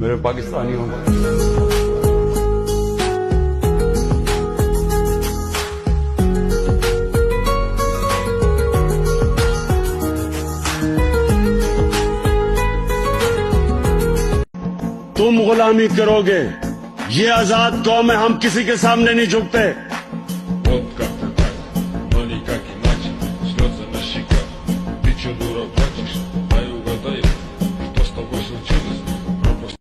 मेरे पाकिस्तानी होगा। तुम गुलामी करोगे, ये आजाद कौम है, हम किसी के सामने नहीं झुकते।